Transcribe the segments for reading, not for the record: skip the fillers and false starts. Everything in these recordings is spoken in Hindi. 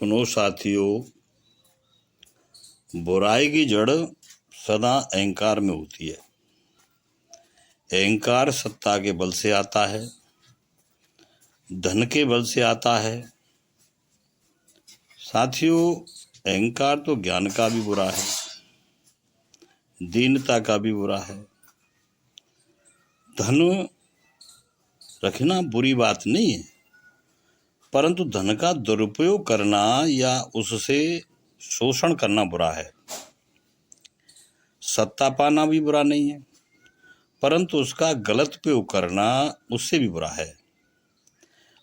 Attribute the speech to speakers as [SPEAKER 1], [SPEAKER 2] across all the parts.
[SPEAKER 1] सुनो साथियों, बुराई की जड़ सदा अहंकार में होती है। अहंकार सत्ता के बल से आता है, धन के बल से आता है। साथियों, अहंकार तो ज्ञान का भी बुरा है, दीनता का भी बुरा है। धन रखना बुरी बात नहीं है, परंतु धन का दुरुपयोग करना या उससे शोषण करना बुरा है। सत्ता पाना भी बुरा नहीं है, परंतु उसका गलत उपयोग करना उससे भी बुरा है।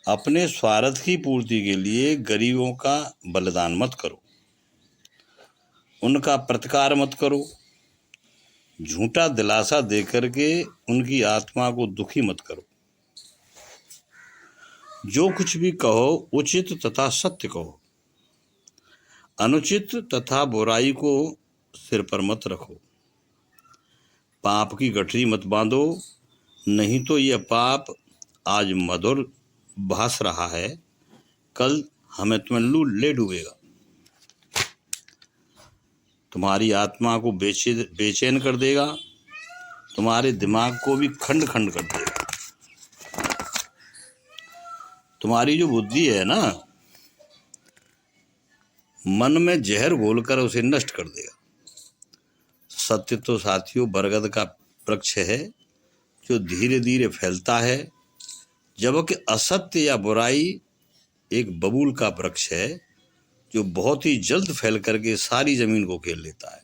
[SPEAKER 1] अपने स्वार्थ की पूर्ति के लिए गरीबों का बलिदान मत करो, उनका प्रतिकार मत करो। झूठा दिलासा देकर के उनकी आत्मा को दुखी मत करो। जो कुछ भी कहो उचित तथा सत्य कहो, अनुचित तथा बुराई को सिर पर मत रखो। पाप की गठरी मत बांधो, नहीं तो यह पाप आज मधुर भास रहा है, कल हमें तुम्हें ले डूबेगा। तुम्हारी आत्मा को बेचैन कर देगा, तुम्हारे दिमाग को भी खंड खंड कर देगा। तुम्हारी जो बुद्धि है ना, मन में जहर घोलकर उसे नष्ट कर देगा। सत्य तो साथियों बरगद का वृक्ष है जो धीरे धीरे फैलता है, जबकि असत्य या बुराई एक बबूल का वृक्ष है जो बहुत ही जल्द फैल करके सारी जमीन को घेर लेता है।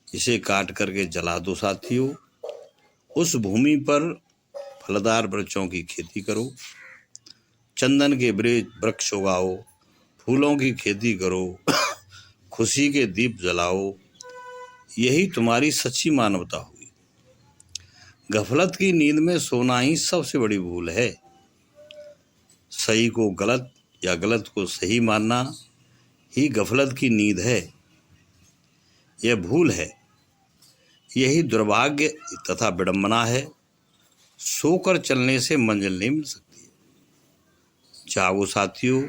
[SPEAKER 1] इसे काट करके जला दो साथियों। उस भूमि पर फलदार वृक्षों की खेती करो, चंदन के वृक्ष उगाओ, फूलों की खेती करो, खुशी के दीप जलाओ। यही तुम्हारी सच्ची मानवता हुई। गफलत की नींद में सोना ही सबसे बड़ी भूल है। सही को गलत या गलत को सही मानना ही गफलत की नींद है। यह भूल है, यही दुर्भाग्य तथा विडंबना है। सोकर चलने से मंजिल नहीं मिल सकती है। जागो साथियों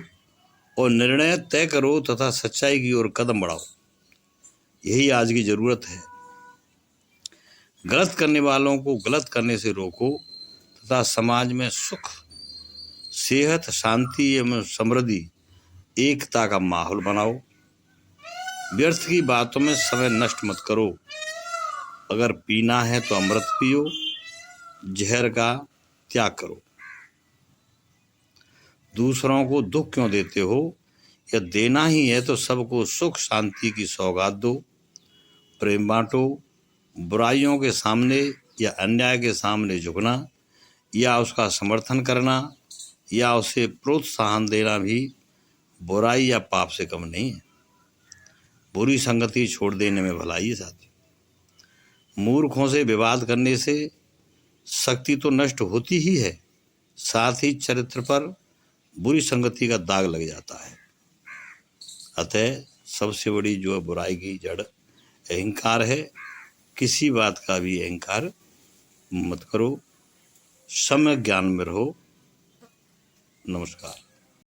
[SPEAKER 1] और निर्णय तय करो तथा सच्चाई की ओर कदम बढ़ाओ। यही आज की जरूरत है। गलत करने वालों को गलत करने से रोको तथा समाज में सुख, सेहत, शांति एवं समृद्धि, एकता का माहौल बनाओ। व्यर्थ की बातों में समय नष्ट मत करो। अगर पीना है तो अमृत पियो, जहर का त्याग करो। दूसरों को दुख क्यों देते हो? या देना ही है तो सबको सुख शांति की सौगात दो। प्रेम बांटो। बुराइयों के सामने या अन्याय के सामने झुकना या उसका समर्थन करना या उसे प्रोत्साहन देना भी बुराई या पाप से कम नहीं है। बुरी संगति छोड़ देने में भलाई है साथी। मूर्खों से विवाद करने से शक्ति तो नष्ट होती ही है, साथ ही चरित्र पर बुरी संगति का दाग लग जाता है। अतः सबसे बड़ी जो बुराई की जड़ अहंकार है। किसी बात का भी अहंकार मत करो। सम्यक ज्ञान में रहो। नमस्कार।